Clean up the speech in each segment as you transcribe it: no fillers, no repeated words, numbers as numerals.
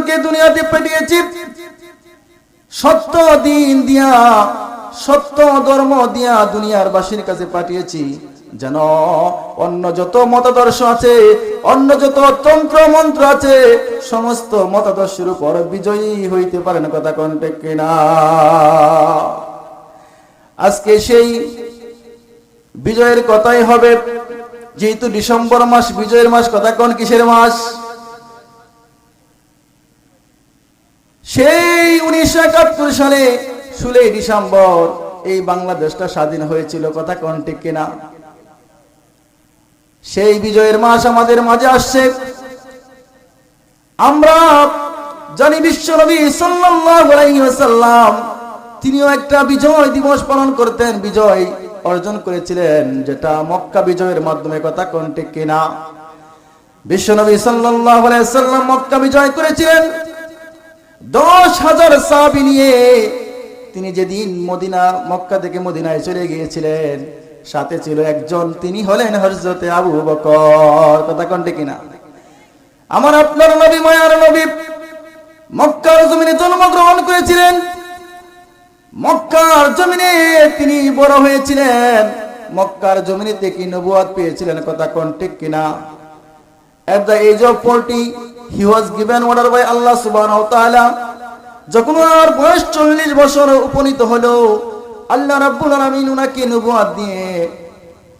রাসূলকে দুনিয়াতে পাঠিয়েছি সত্য দিন দিয়া, সত্য ধর্ম দিয়া দুনিয়ার বাসীর কাছে পাঠিয়েছি, যেন অন্য যত মতাদর্শ আছে, অন্য যত তন্ত্র মন্ত্র আছে, সমস্ত মতাদর্শের উপর বিজয়ী হইতে পারেন। কথা কোন ঠিক কিনা? আজকে সেই বিজয়ের কথাই হবে, যেহেতু ডিসেম্বর মাস বিজয়ের মাস। কথা কোন কিসের মাস? সেই 1971 সালে 16 ডিসেম্বর এই বাংলাদেশটা স্বাধীন হয়েছিল। কথা কোন ঠিক কিনা? সেই বিজয়ের মাস আমাদের মাঝে আসছে। আমরা জানি বিশ্ব নবী সাল্লাল্লাহু আলাইহি ওয়াসাল্লাম তিনিও একটা বিজয় দিবস পালন করতেন, বিজয় অর্জন করেছিলেন, যেটা মক্কা বিজয়ের মাধ্যমে। কথা কোন ঠিক কিনা? বিশ্ব নবী সাল্লাল্লাহু আলাইহি ওয়াসাল্লাম মক্কা বিজয় করেছিলেন 10,000 সাহাবী নিয়ে। তিনি যেদিন মক্কা থেকে মদিনায় চলে গিয়েছিলেন, সাথে ছিল একজন, তিনি হলেন হযরতে আবু বকর। কথা কোন ঠিক কিনা? আমার আপনার নবী, মায়ার নবী মক্কার জমিনে জন্মগ্রহণ করেছিলেন, মক্কার জমিনে তিনি বড় হয়েছিলেন, মক্কার জমিনে থেকে নবুয়ত পেয়েছিলেন। কথা কোন ঠিক কিনা? At the age of 40 he was given order by Allah subhanahu wa ta'ala. যখন ওনার বয়স 40 বছর উপনীত হলো, আল্লাহ রাব্বুল আলামিন ওনাকে নবুয়ত দিয়ে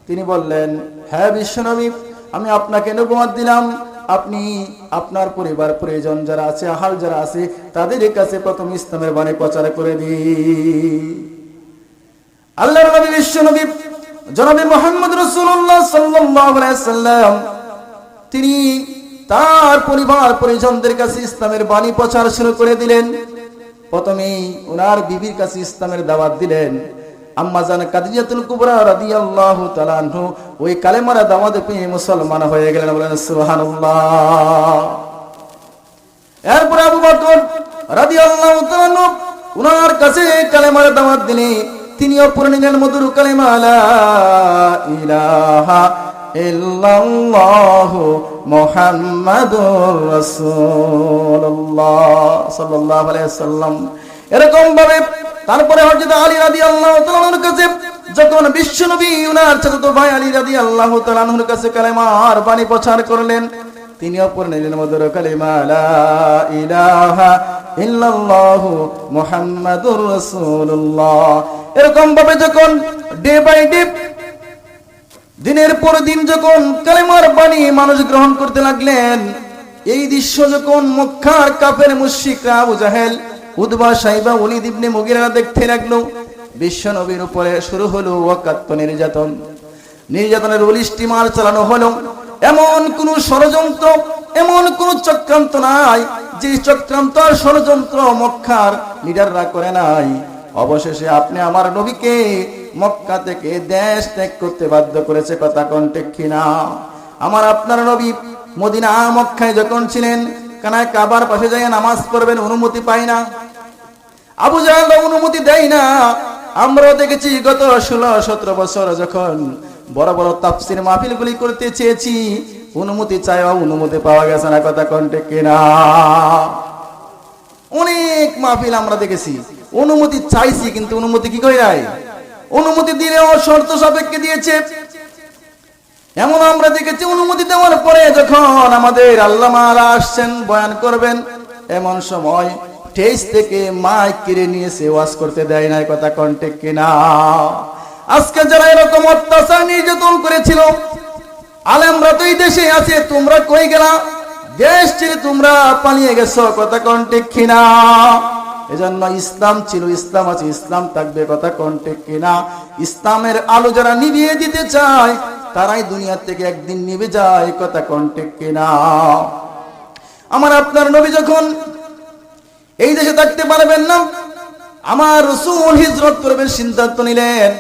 তিনি বললেন, হ্যাঁ বিশ্বনবী, আমি আপনাকে নবুয়ত দিলাম, আপনি আপনার পরিবার পরিজন যারা আছে, আহাল যারা আছে, তাদের কাছে প্রথম ইসলামের বাণী প্রচার করে দিন। আল্লাহর নবী বিশ্বনবী জনাবে মুহাম্মদ রাসূলুল্লাহ সাল্লাল্লাহু আলাইহি ওয়াসাল্লাম তিনি তার পরিবার পরিজনদের কাছে ইসলামের বাণী প্রচার শুরু করে দিলেন। প্রথমেই ওনার বিবির কাছে ইসলামের দাওয়াত দিলেন। আম্মা জান কাদিজাতুল কুবরা রাদিয়াল্লাহু তাআলা আনহু ওই কালেমার দাওয়াত পেয়ে মুসলমান হয়ে গেলেন। বলেন সুবহানাল্লাহ। এরপর আবু বকর রাদিয়াল্লাহু তাআলা আনহু ওনার কাছে কালেমার দাওয়াত দিলেন। তিনিও পড়ে নিলেন মধুর কালেমা লা ইলাহা ইল্লাল্লাহু মুহাম্মাদুর রাসূলুল্লাহ সাল্লাল্লাহু আলাইহি ওয়াসাল্লাম। এরকম ভাবে তারপরে হযরত আলী রাদিয়াল্লাহু তাআলা আনহুর কাছে যখন বিশ্বনবী ওনার চাচাতো ভাই আলী রাদিয়াল্লাহু তাআলা আনহুর কাছে কালেমার বাণী প্রচার করলেন, তিনিও পড়ে নিলেন মধুর কালেমা লা ইলাহা ইল্লাল্লাহু মুহাম্মাদুর রাসূলুল্লাহ। এরকম ভাবে যখন ডে বাই ডে, দিনের পর দিন যখন কালেমার বাণী মানুষ গ্রহণ করতে লাগলেন, এই দৃশ্য যখন মক্কার কাফের মুশরিকরা আবু জাহেল, উতবা, সাইবা, ওলীদ ইবনে মুগীরা দেখতে লাগলো, বিশ্ব নবীর উপরে শুরু হলো অকাত্য নির্যাতন। নির্যাতনের স্টিমার চালানো হলো। এমন কোন ষড়যন্ত্র, এমন কোন চক্রান্ত নাই যে চক্রান্ত আর ষড়যন্ত্র মক্কার লিডাররা করে নাই। অবশেষে আপনি আমার নবীকে মক্কা থেকে দেশ ত্যাগ করতে বাধ্য করেছে। কথা কোন ঠিক কিনা? আমার আপনার নবী মদিনা মক্কায় যখন ছিলেন, কানায় কাবার পাশে যাই নামাজ পড়বেন, অনুমতি পায় না। আবু জাহেল অনুমতি দেয় না। আমরাও দেখেছি গত 16-17 বছর যখন বড় বড় তাফসীর মাহফিলগুলি করতে চেয়েছি, অনুমতি চাইও অনুমতি পাওয়া গেছে না। কথা কোন ঠিক কিনা? অনেক মাহফিল আমরা দেখেছি, অনুমতি চাইছি কিন্তু অনুমতি কি করে নাই, অনুমতি দিলেও শর্ত সাপেক্ষে দিয়েছে। এমন আমরা দেখেছি অনুমতি দেওয়ার পরে যখন আমাদের আল্লামারা আসছেন বয়ান করবেন, এমন সময় স্টেজ থেকে মাইক কিনে নিয়েছে, ওয়াজ করতে দেয় নাই। কথা কোন ঠিক কিনা? আজকে যারা এরকম অত্যাচার নির্যাতন করেছিল, আলেমরা তো এই দেশে আছে, তোমরা কই গেলা? দেশ ছেড়ে তোমরা পালিয়ে গেছো। কথা কোন ঠিক কিনা? এজন্য ইসলাম ছিল, ইসলাম আছে, ইসলাম থাকবে। কথা কোন ঠিক কিনা? ইসলামের আলো যারা নিভিয়ে দিতে চায়, তারাই দুনিয়া থেকে একদিন নিভে যায়। কথা কোন ঠিক কিনা? আমার আপনার নবী যখন এই দেশে থাকতে পারবেন না, আমার রাসূল হিজরত করবেন সিদ্ধান্ত নিলেন,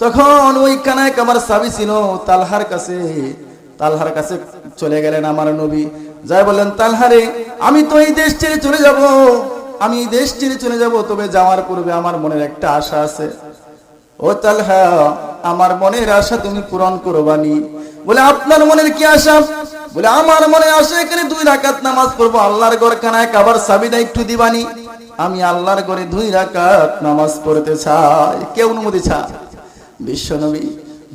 তখন ওই কানায় কাবার চাবি ছিল তালহার কাছে। তালহার কাছে চলে গেলেন আমার নবী, যাই বললেন, তালহারে আমি তো এই দেশ ছেড়ে চলে যাব, আমি এই দেশ ছেড়ে চলে যাব, তবে যাওয়ার পূর্বে আমার মনের একটা আশা আছে। ও তালহা, আমার মনের আশা তুমি পূরণ করবানি। বলে আপনার মনের কি আশা? বলে আমার মনে আশা এখানে 2 রাকাত নামাজ পড়বো, আল্লাহর ঘরখানায় কাবার চাবিটা একটু দিবানি, আমি আল্লাহর ঘরে 2 রাকাত নামাজ পড়তে চাই। কে অনুমতি চায়? বিশ্বনবী,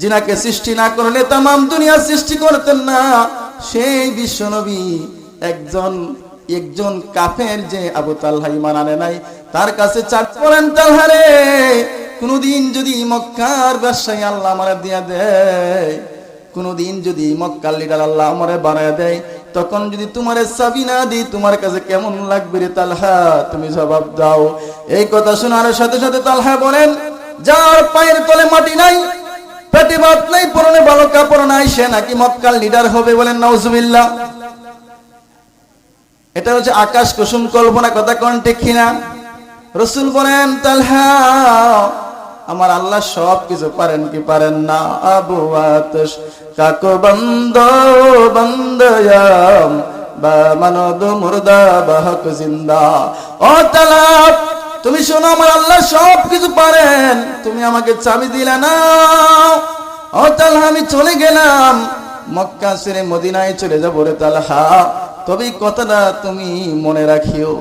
যিনাকে সৃষ্টি না করলে তামাম দুনিয়া সৃষ্টি করতেন না, সেই বিশ্বনবী একজন কাফের যে আবু তালহা ঈমান আনে নাই, তার কাছে চাট করেন, তালহা রে, কোনদিন যদি মক্কার ব্যবসায়ী আল্লাহ আমারে দিয়া দেয়, কোনদিন যদি মক্কার লিডার আল্লাহ আমারে বানায় দেয়, তখন যদি তোমারে চাবি না দিই তোমার কাছে কেমন লাগবে রে তালহা, তুমি জবাব দাও। এই কথা শোনার সাথে সাথে তালহা বলেন, যার পায়ের তলে মাটি নাই, পেটে ভাত নাই, পরনে ভালো কাপড় নাই, সে নাকি মক্কার লিডার হবে? বলেন নাউজুবিল্লাহ। এটা হচ্ছে আকাশ কুসুম কল্পনা, কথা কোন ঠিক কিনা? রাসূল বলেন, তালহা, আমার আল্লাহ সব কিছু পারেন কি পারেন না? আবু আতশ কাকো বন্দ বন্দয়াম বা মানদ মুর্দা বাহক জিন্দা। ও তালহা, তুমি শোনো, আমার আল্লাহ সব কিছু পারেন, তুমি আমাকে চাবি দিলে না। ও তালহা, আমি চলে গেলাম, মক্কা ছেড়ে মদিনায় চলে যাবো রে তালহা, তবে কথাটা তুমি মনে রাখিও।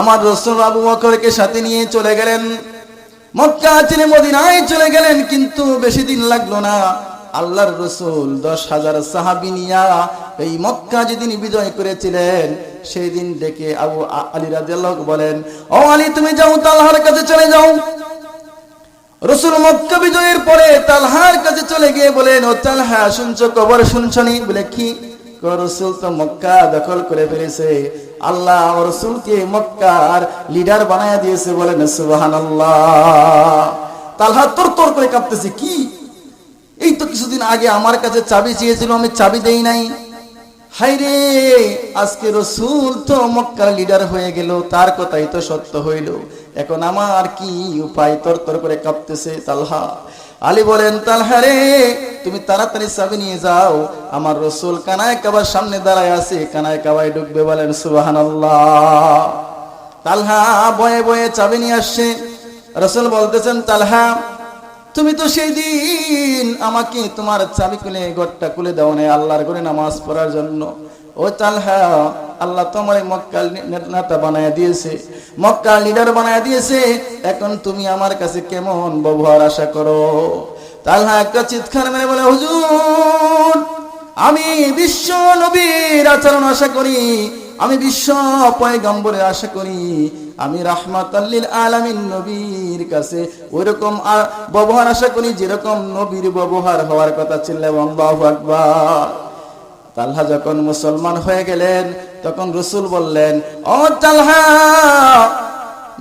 আমার রাসূল আবু বকরকে সাথে নিয়ে চলে গেলেন, মক্কা ছেড়ে মদিনায় চলে গেলেন, কিন্তু বেশি দিন লাগলো না। আল্লাহর রাসূল 10,000 সাহাবী নিয়া এই মক্কা যেদিন বিজয় করেছিলেন, সেই দিন ডেকে আবু আলী রাদিয়াল্লাহু বলেন, ও আলী, তুমি যাও তালহার কাছে চলে যাও। রাসূল মক্কা বিজয়ের পরে তালহার কাছে চলে গিয়ে বলেন, ও তালহা, শুনছো খবর? শুনছনি? বলে কি? রাসূল তো মক্কা দখল করে ফেলেছে, আল্লাহ রাসূলকে মক্কার লিডার বানায়া দিয়েছে। বলেন সুবহানাল্লাহ। তালহা তরতর করে কাঁপতেছে, কি? এই তো কিছুদিন আগে আমার কাছে চাবি চেয়েছিল, আমি চাবি দেই নাই। হায়রে, আজকে রাসূল তো মক্কার লিডার হয়ে গেল, তার কথাই তো সত্য হইল, এখন আমার কি উপায়? তরতর করে কাঁপতেছে তালহা। আলী বলেন, তালহা রে, তুমি তাড়াতাড়ি চাবি নিয়ে যাও, আমার রাসূল কানায় কাবার সামনে দাঁড়ায় আছে, কানায় কাবায় ঢুকবে। বলেন সুবহানাল্লাহ। তালহা বয়ে বয়ে চাবি নিয়ে আসছে। রাসূল বলতেছেন, তালহা, তুমি তো সেই দিন আমাকে তোমার চাবি খুলে ঘরটা খুলে দাও না আল্লাহর ঘরে নামাজ পড়ার জন্য। ও তালহা, আল্লাহ তোমার মক্কার নেতা বানায় দিয়েছে, মক্কার লিডার বানায় দিয়েছে, এখন তুমি আমার কাছে কেমন ব্যবহার আশা করো? তালহা একটা চিৎকার মেরে বলে, হুজুর, আমি বিশ্ব নবীর আচরণ আশা করি, আমি বিশ্ব পয়গম্বরের আশা করি, আমি রাহমাতাল লিল আলামিন নবীর কাছে ওইরকম ব্যবহার আশা করি যেরকম নবীর ব্যবহার হওয়ার কথা ছিল। আল্লাহু আকবার। তালহা যখন মুসলমান হয়ে গেলেন, তখন রাসূল বললেন, ও তালহা,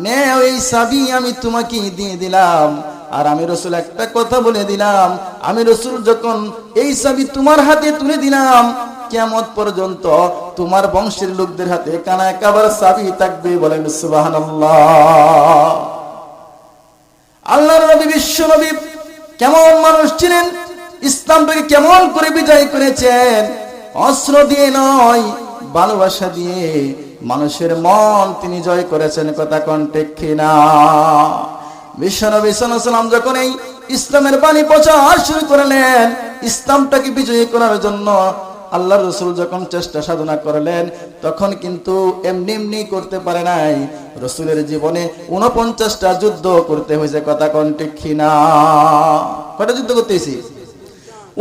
নে ওই চাবি আমি তোমাকে দিয়ে দিলাম, আর আমি রাসূল একটা কথা বলে দিলাম, আমি রাসূল যখন এই চাবি তোমার হাতে তুলে দিলাম, কিয়ামত পর্যন্ত তোমার বংশের লোকদের হাতে কানায় কাবার চাবি থাকবে। বলেন সুবহানাল্লাহ। আল্লাহর নবী বিশ্ব নবী কেমন মানুষ ছিলেন, ইসলামকে কেমন করে বিজয় করেছেন, অস্ত্র দিয়ে নয়, ভালোবাসা দিয়ে মানুষের মন তিনি জয় করেছেন। কথা কোন ঠিক কিনা? বিশ্ব নবী সাল্লাল্লাহু আলাইহি ওয়াসাল্লাম যখন এই ইসলামের বাণী প্রচার শুরু করলেন, ইসলামটাকে বিজয়ী করার জন্য আল্লাহর রাসূল যখন চেষ্টা সাধনা করলেন, তখন কিন্তু এমনি এমনি করতে পারে নাই। রাসূলের জীবনে 49টা যুদ্ধ করতে হয়েছে। কথা কোন ঠিক কিনা? কয়টা যুদ্ধ করতেছি?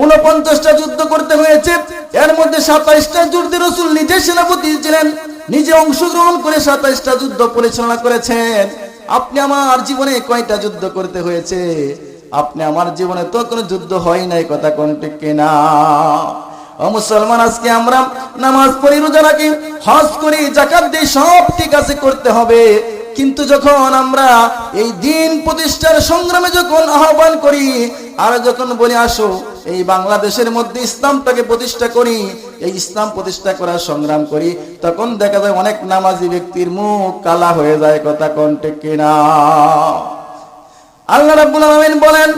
49টা যুদ্ধ করতে হয়েছে। এর মধ্যে 27টা যুদ্ধে রাসূল নিজে সেনাপতি ছিলেন, নিজে অংশগ্রহণ করে 27টা যুদ্ধ পরিচালনা করেছেন। আপনি আমার জীবনে কয়টা যুদ্ধ করতে হয়েছে? আপনি আমার জীবনে তো কোনো যুদ্ধ হয় নাই। কথা কোন ঠিক কিনা? ও মুসলমান, আজকে আমরা নামাজ পড়ি, রোজা রাখি, হজ করি, যাকাত দিই, সব ঠিক আছে, করতে হবে, কিন্তু যখন আমরা এই দিন প্রতিষ্ঠার সংগ্রামে যখন আহ্বান করি, আর যখন বলি আসো এই বাংলাদেশের মধ্যে ইসলামটাকে প্রতিষ্ঠা করি, এই ইসলাম প্রতিষ্ঠা করার সংগ্রাম করি, তখন দেখা যায় অনেক নামাজি ব্যক্তির মুখ কালা হয়ে যায়। কথা কোন ঠিক কিনা? আল্লাহ রাব্বুল আলামিন বলেন,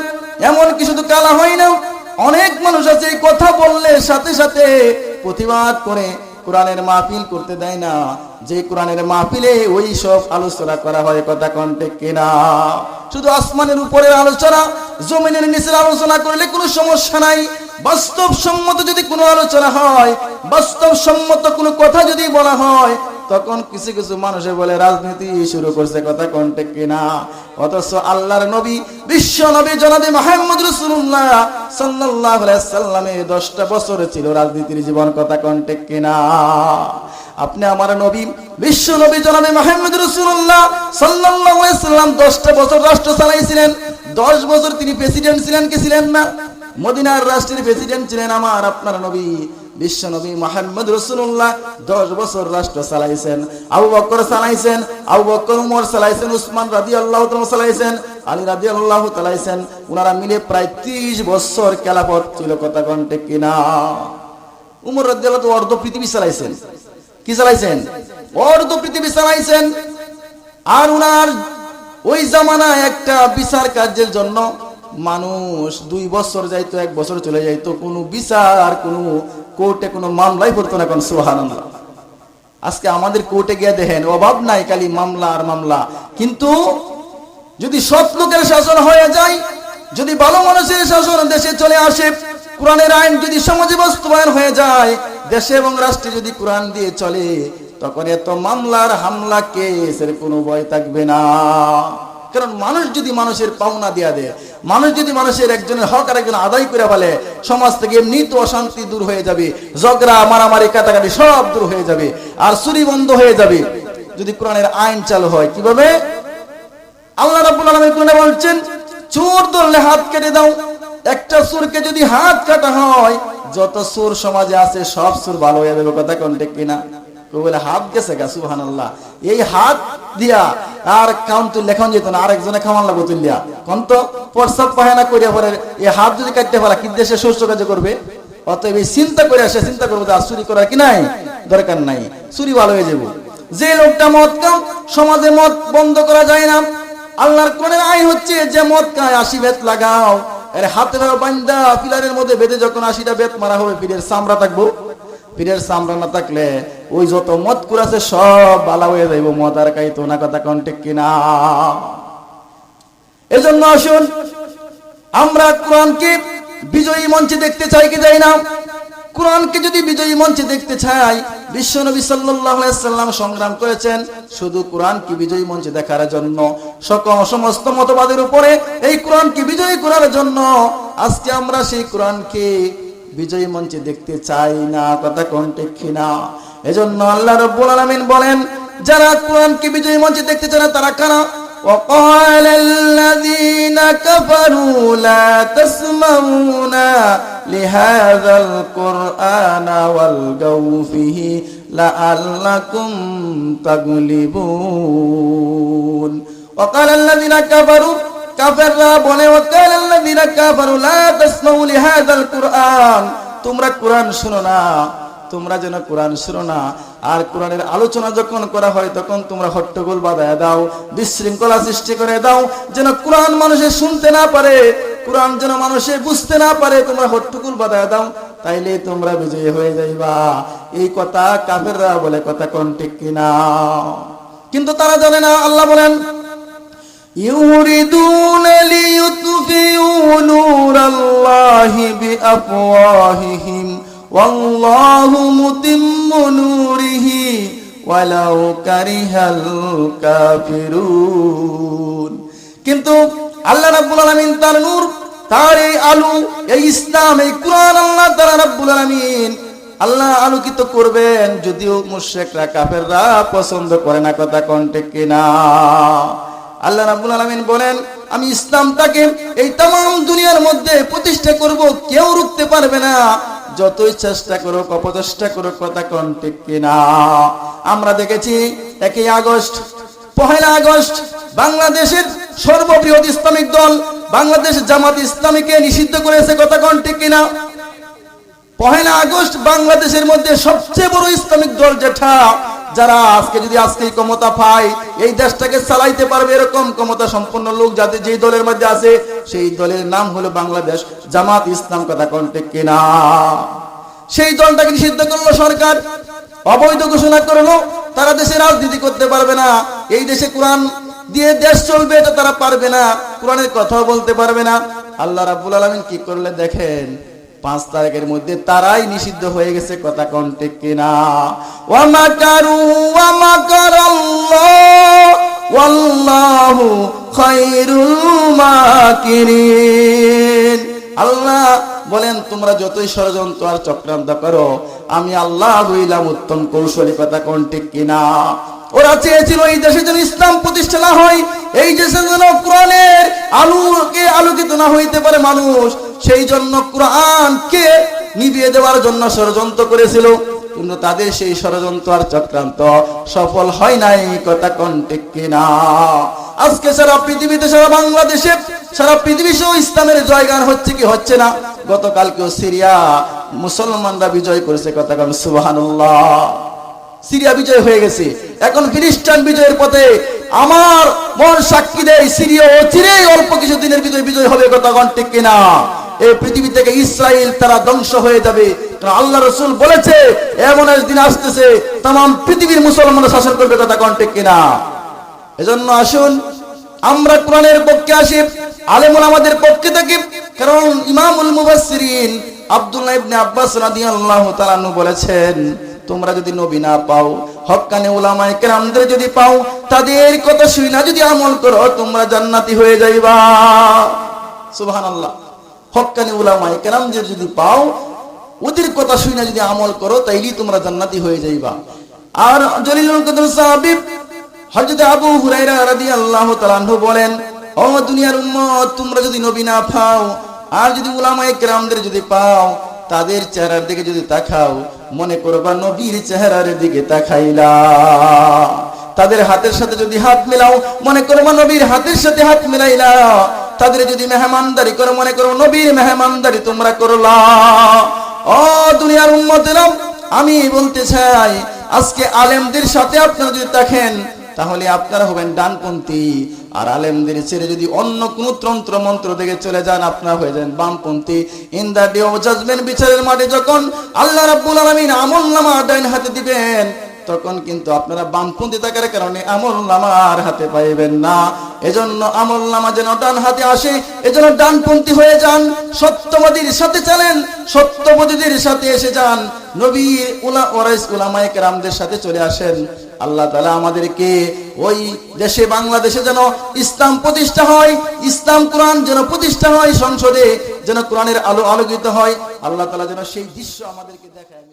এমন কিছু তো কালা হয় না, অনেক মানুষ আছে এই কথা বললে সাথে সাথে প্রতিবাদ করে, কোরআনের মাহফিল করতে দেয় না, যে কোরআনের মাহফিলে ওই সব আলোচনা করা হয়। কথা কোন ঠিক কিনা? শুধু আসমানের উপরের আলোচনা, জমিনের নিচে আলোচনা করলে কোনো সমস্যা নাই, বাস্তবসম্মত যদি কোনো আলোচনা হয়, বাস্তবসম্মত কোনো কথা যদি বলা হয়, তখন কিছু কিছু মানুষে বলে রাজনীতি শুরু করছে, কথা কোন ঠিক কিনা? অথচ আল্লাহর নবী, বিশ্ব নবী জনাবে মুহাম্মদ রাসূলুল্লাহ সাল্লাল্লাহু আলাইহি সাল্লামে 10টা বছর ছিল রাজনীতির জীবন, কথা কোন ঠিক কিনা? আপনি আমার নবী, বিশ্ব নবী জনাবে মুহাম্মদ রাসূলুল্লাহ সাল্লাল্লাহু আলাইহি সাল্লাম 10টা বছর রাষ্ট্র চালাইছিলেন। 10 বছর তিনি প্রেসিডেন্ট ছিলেন কি ছিলেন না? মদিনার রাষ্ট্রের প্রেসিডেন্ট ছিলেন আমার আপনার নবী বিশ্ব নবী মুহাম্মদ রাসূলুল্লাহ। 10 বছর রাষ্ট্র চালাইছেন। আবু বকর চালাইছেন, আবু বকর, ওমর চালাইছেন, উসমান রাদিয়াল্লাহু তাআলা চালাইছেন, আলী রাদিয়াল্লাহু তাআলা চালাইছেন। ওনারা মিলে প্রায় 30 বছর খেলাফত ছিল, কথা কোন ঠিক কিনা? উমর রাদিয়াল্লাহু তাআলা অর্ধ পৃথিবী চালাইছেন। কি চালাইছেন? অর্ধ পৃথিবী চালাইছেন। আর উনার ওই জামানায় একটা বিচার কার্যের জন্য মানুষ 2 বছর যাইতো, 1 বছর চলে যাইতো, কোনো বিচার, কোনো কোর্টে কোনো মামলাই পড়তো না। কোন সুবহানাল্লাহ। আজকে আমাদের কোর্টে গিয়ে দেখেন অভাব নাই, খালি মামলা আর মামলা। কিন্তু যদি সৎ লোকের শাসন হয়ে যায়, যদি ভালো মানুষের শাসন দেশে চলে আসে, কোরআনের আইন যদি সমাজে বাস্তবায়ন হয়ে যায়, দেশে এবং রাষ্ট্রে যদি কোরআন দিয়ে চলে, তখন এত মামলার হামলা কেসের কোনো ভয় থাকবে না। কারণ মানুষ যদি মানুষের পাওনা দিয়া দেয়, মানুষ যদি মানুষের একজনের হক আর একজন আদায় করে ফেলে, সমাজ থেকে এমনি তো অশান্তি দূর হয়ে যাবে, ঝগড়া মারামারি কাটাকাটি সব দূর হয়ে যাবে, আর চুরি বন্ধ হয়ে যাবে যদি কোরআনের আইন চালু হয়। কিভাবে? আল্লাহ রাব্বুল আলামিন কোরআনে বলছেন, চোর ধরলে হাত কেটে দাও। একটা চোরকে যদি হাত কাটা হয়, যত চোর সমাজে আছে সব চোর ভালো হয়ে যাবে, কথা কোন ঠিক কিনা? বলে হাত গেছে গা, সুবহানাল্লাহ। এই হাত দিয়া আর কাউন্ট লেখন যেত না, আরেকজনে খাওয়ান লাগবো তুলিয়া। কোন তো প্রস্তাব পায়না করিয়া পরে এই হাত যদি কাটতে পারা, কি দেশে শস্য কাজ করবে? অতএব এই চিন্তা করে আসে, চিন্তা করবো আর চুরি করার কি নাই, দরকার নাই, চুরি ভালো হয়ে যাবো। যে লোকটা মদ খায়, সমাজে মদ বন্ধ করা যায় না। আল্লাহর কোরআনের আইন হচ্ছে, যে মদ খায় 80 বেত লাগাও, এর হাতে বান্ধা পিলারের মধ্যে বেঁধে যখন 80টা বেত মারা হবে, পীরের চামড়া থাকবো। পীরের চামড়া না থাকলে ওই যত মদ কুড়াছে সব বালা হয়ে যাইব, মদ আর খাইতো না, কথা কোন ঠিক কিনা? এজন্য আসুন আমরা কোরআনকে বিজয়ী মঞ্চে দেখতে চাই কি যাই না? কোরআনকে যদি বিজয়ী মঞ্চে দেখতে চাই, বিশ্বনবী সাল্লাল্লাহু আলাইহি সাল্লাম সংগ্রাম করেছেন শুধু কোরআনকে বিজয়ী মঞ্চে দেখার জন্য, সমস্ত মতবাদের উপরে এই কোরআনকে বিজয়ী করার জন্য। আজকে আমরা সেই কোরআনকে বিজয়ী মঞ্চে দেখতে চাই না, কথা কোন ঠিক কিনা? এজন্য আল্লাহ রাব্বুল আলামিন বলেন, যারা কোরআনকে বিজয়ী মঞ্চে দেখতে চায় না তারা কারা? وقال الذين كفروا لا تسمعوا لهذا القرآن والغوا فيه لعلكم تغلبون। وقال الذين كفروا, কাফেররা বলে, وقال الذين كفروا لا تسمعوا لهذا القرآن, তোমরা কোরআন শুনো না, তোমরা যেন কোরআন শুনো না। আর কোরআনের আলোচনা যখন করা হয় তখন তোমরা হট্টগোল বাঁধায় দাও, বিশৃঙ্খলা সৃষ্টি করে দাও, যেন কোরআন মানুষে শুনতে না পারে, কোরআন যেন মানুষে বুঝতে না পারে, তোমরা হট্টগোল বাঁধায় দাও, তাইলে তোমরা বিজয়ী হয়ে যাইবা। এই কথা কাফেররা বলে, কথা কোন ঠিক কিনা? কিন্তু তারা জানে না। আল্লাহ বলেন, ইউরিদুনা লিইউতফিউ নূরাল্লাহি বিআফওয়াহিহিম ওয়াল্লাহু মুতিম্মু নূরিহি ওয়ালাউ কারিহাল কাফিরুন। কিন্তু আল্লাহ রাব্বুল আলামিন তার নূর, তার এই আলো, এই ইসলাম, এই কোরআন আল্লাহ তাআলা রাব্বুল আলামিন আল্লাহ আলোকিত করবেন, যদিও মুশরিকরা কাফেররা পছন্দ করে না, কথা কোন ঠিক কিনা? আল্লাহ রাব্বুল আলামিন বলেন, আমি ইসলামটাকে এই তামাম দুনিয়ার মধ্যে প্রতিষ্ঠা করব, কেউ রুখতে পারবে না, যতই চেষ্টা করুক, অপচেষ্টা করুক, কথা কোন ঠিক কিনা? আমরা দেখেছি 1 আগস্ট, 1 আগস্ট বাংলাদেশের সর্ববৃহৎ ইসলামিক দল বাংলাদেশ জামাত ইসলামীকে নিষিদ্ধ করেছে, কথা কোন ঠিক কিনা? 1 আগস্ট বাংলাদেশের মধ্যে সবচেয়ে বড় ইসলামিক দল যেটা, যারা যদি আজকে ক্ষমতা পায়, এই দেশটাকে চালাইতে পারবে, এরকম ক্ষমতা সম্পন্ন লোক যাদের যেই দলের মধ্যে আছে, সেই দলের নাম হলো বাংলাদেশ জামাত ইসলাম, কথা কোন ঠিক কিনা? সেই দলটাকে নিষিদ্ধ করলো সরকার, অবৈধ ঘোষণা করলো, তারা দেশে রাজনীতি করতে পারবে না, এই দেশে কোরআন দিয়ে দেশ চলবে এটা তারা পারবে না, কোরআনের কথাও বলতে পারবে না। আল্লাহ রাব্বুল আলামিন কি করলে দেখেন, 5 তারিখের মধ্যে তারাই নিষিদ্ধ হয়ে গেছে। কথা কোন ঠিক কিনা? ওয়া মাকারু ওয়া মাকারাল্লাহ ওয়াল্লাহু খায়রুল মাকিরিন। আল্লাহ বলেন, তোমরা যতই ষড়যন্ত্র আর চক্রান্ত করো, আমি আল্লাহ হইলাম উত্তম কৌশলী। কথা কোন ঠিক কিনা? ওরা চেয়েছিল এই দেশে যেন ইসলাম প্রতিষ্ঠা না হয়, এই দেশে যেন কোরআনের আলোকে আলোকিত না হইতে পারে মানুষ, সেই জন্য কোরআনকে নিভিয়ে দেওয়ার জন্য ষড়যন্ত্র করেছিল। কিন্তু তাদের সেই ষড়যন্ত্র আর চক্রান্ত সফল হয় নাই। কথা কোন ঠিক কিনা? আজকে সারা পৃথিবীতে, সারা বাংলাদেশে, সারা পৃথিবী সহ ইসলামের জয়গান হচ্ছে কি হচ্ছে না? গতকালকেও সিরিয়া মুসলমানরা বিজয় করেছে। কথা কোন সুবহানাল্লাহ। সিরিয়া বিজয় হয়ে গেছে, এখন ফিলিস্তিন বিজয়ের পথে। আমার মন সাক্ষী দেয়, সিরিয়া অচিরেই অল্প কিছু দিনের ভিতরে বিজয় হবে। কথা কোন ঠিক কিনা? এই পৃথিবী থেকে ইসরায়েল তারা ধ্বংস হয়ে যাবে। কারণ আল্লাহ রাসূল বলেছে এমন একদিন আসতেছে तमाम পৃথিবীর মুসলমানরা শাসন করবে। কথা কোন ঠিক কিনা? এজন্য আসুন আমরা কোরআনের পক্ষে আসি, আলেমুল আমাদের পক্ষে থাকি। কারণ ইমামুল মুফাসসিরিন আব্দুল্লাহ ইবনে আব্বাস রাদিয়াল্লাহু তাআলা আনহু বলেছেন, তোমরা যদি নবী না পাও, হক্কানি উলামায়ে কেরামদের যদি পাও, তাদের কথা শুনে যদি আমল করো, তোমরা জান্নাতি হয়ে যাইবা। সুবহানাল্লাহ। হক্কানি উলামায়ে কেরামদের যদি পাও, ওদের কথা শুনে যদি আমল করো, তাইলেই তোমরা জান্নাতি হয়ে যাইবা। আর জলিলুল কদর সাহাবী হযরত আবু হুরায়রা রাদিয়াল্লাহু তাআলা আনহু বলেন, ও দুনিয়ার উম্মত, তোমরা যদি নবী না পাও আর যদি উলামায়ে কেরামদের যদি পাও, তাদের চেহারার দিকে যদি তাকাও, মনে করবা নবীর চেহারার দিকে তাকাইলা। তাদের হাতের সাথে যদি হাত মিলাও, মনে করবা নবীর হাতের সাথে হাত মিলাইলা। তাদের যদি মেহমানদারি করো, মনে করো নবীর মেহমানদারি তোমরা করলা। ও দুনিয়ার উম্মতেরা, আমি বলতে চাই, আজকে আলেমদের সাথে আপনারা যদি দেখেন, তাহলে আপনারা হবেন ডানপন্থী। আর আলেমদের ছেড়ে যদি অন্য কোন তন্ত্র মন্ত্র থেকে চলে যান, আপনারা হয়ে যান বামপন্থী। In the day of judgement, বিচারের মাঠে যখন আল্লাহ রাব্বুল আলামিন আমলনামা ডাইন হাতে দিবেন, তখন কিন্তু আপনারা বামপন্থী থাকার কারণে আমলনামার হাতে পাইবেন না। এজন্য আমলনামা যেন ডান হাতে আসে, এজন্য ডানপন্থী হয়ে যান, সত্যবাদীর সাথে চলেন, সত্যবাদীদের সাথে এসে যান, নবীর ওয়ারিস উলামায়ে কেরামদের সাথে চলে আসেন। আল্লাহ তাআলা আমাদেরকে ওই দেশে বাংলাদেশে যেন ইসলাম প্রতিষ্ঠা হয়, ইসলাম কোরআন যেন প্রতিষ্ঠা হয়, সংসদে যেন কোরআনের আলো আলোকিত হয়। আল্লাহ তাআলা যেন সেই দৃশ্য আমাদেরকে দেখায়।